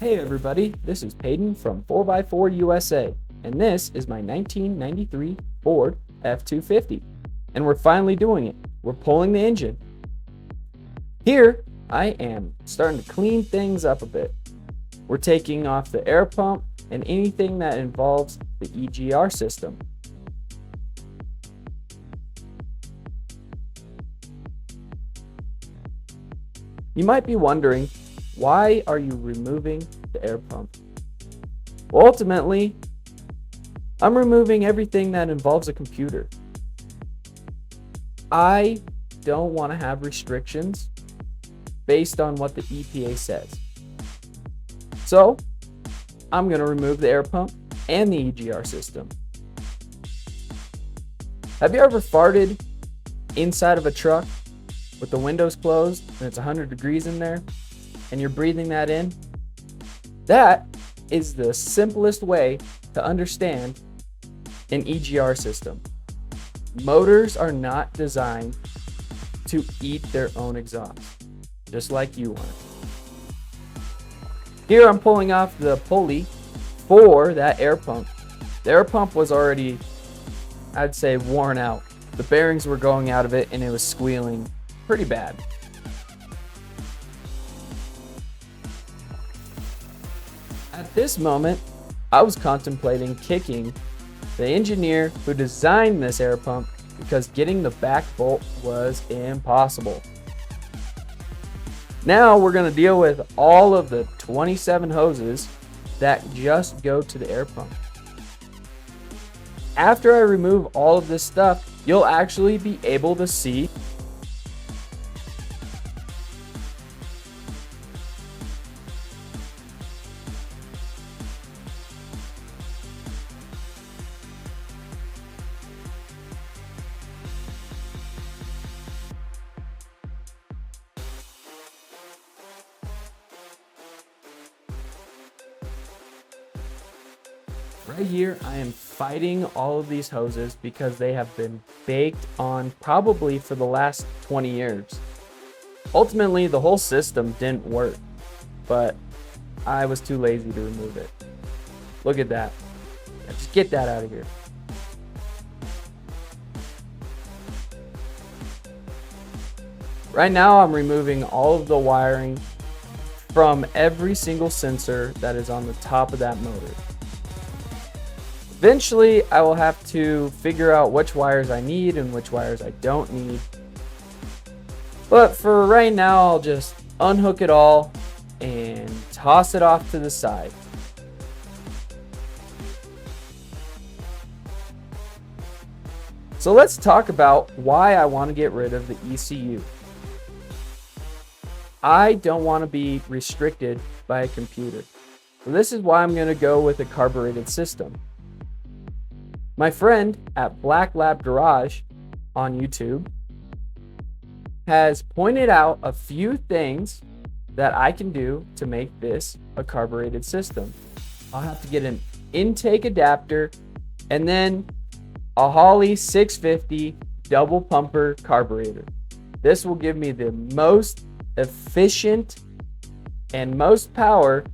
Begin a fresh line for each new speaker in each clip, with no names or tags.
Hey everybody, this is Peyton from 4x4 USA, and this is my 1993 Ford F250. And we're finally doing it. We're pulling the engine. Here, I am starting to clean things up a bit. We're taking off the air pump and anything that involves the EGR system. You might be wondering, why are you removing the air pump? Well, ultimately, I'm removing everything that involves a computer. I don't want to have restrictions based on what the EPA says. So, I'm going to remove the air pump and the EGR system. Have you ever farted inside of a truck with the windows closed and it's 100 degrees in there and you're breathing that in? That is the simplest way to understand an EGR system. Motors are not designed to eat their own exhaust, just like you aren't. Here I'm pulling off the pulley for that air pump. The air pump was already, I'd say, worn out. The bearings were going out of it and it was squealing pretty bad. At this moment, I was contemplating kicking the engineer who designed this air pump because getting the back bolt was impossible. Now we're going to deal with all of the 27 hoses that just go to the air pump. After I remove all of this stuff, you'll actually be able to see right here. I am fighting all of these hoses because they have been baked on probably for the last 20 years. Ultimately, the whole system didn't work, but I was too lazy to remove it. Look at that. Just get that out of here. Right now, I'm removing all of the wiring from every single sensor that is on the top of that motor. Eventually, I will have to figure out which wires I need and which wires I don't need. But for right now, I'll just unhook it all and toss it off to the side. So let's talk about why I want to get rid of the ECU. I don't want to be restricted by a computer. So this is why I'm going to go with a carbureted system. My friend at Black Lab Garage on YouTube has pointed out a few things that I can do to make this a carbureted system. I'll have to get an intake adapter and then a Holley 650 double pumper carburetor. This will give me the most efficient and most power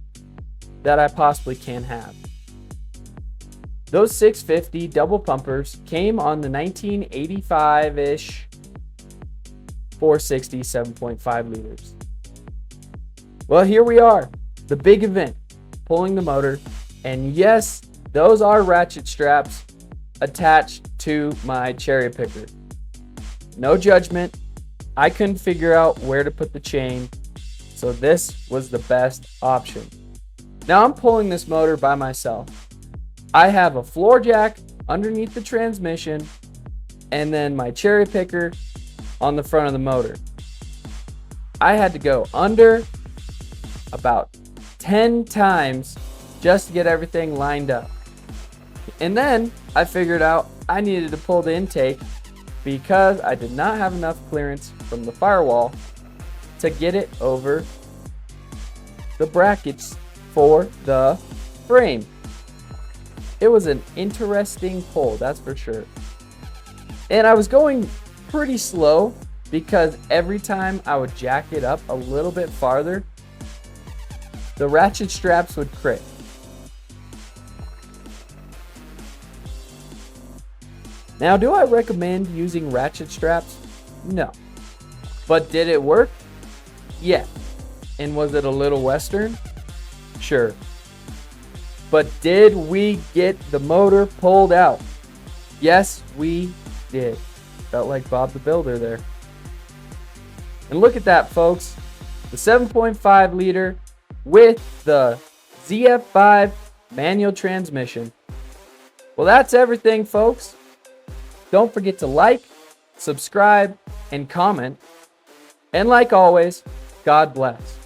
that I possibly can have. Those 650 double pumpers came on the 1985-ish 460 7.5 liters. Well, here we are, the big event, pulling the motor, and yes, those are ratchet straps attached to my cherry picker. No judgment, I couldn't figure out where to put the chain, so this was the best option. Now I'm pulling this motor by myself. I have a floor jack underneath the transmission and then my cherry picker on the front of the motor. I had to go under about 10 times just to get everything lined up. And then I figured out I needed to pull the intake because I did not have enough clearance from the firewall to get it over the brackets for the frame. It was an interesting pull, that's for sure. And I was going pretty slow because every time I would jack it up a little bit farther, the ratchet straps would creak. Now, do I recommend using ratchet straps? No. But did it work? Yeah. And was it a little Western? Sure. But did we get the motor pulled out? Yes, we did. Felt like Bob the Builder there. And look at that, folks. The 7.5 liter with the ZF5 manual transmission. Well, that's everything, folks. Don't forget to like, subscribe, and comment. And like always, God bless.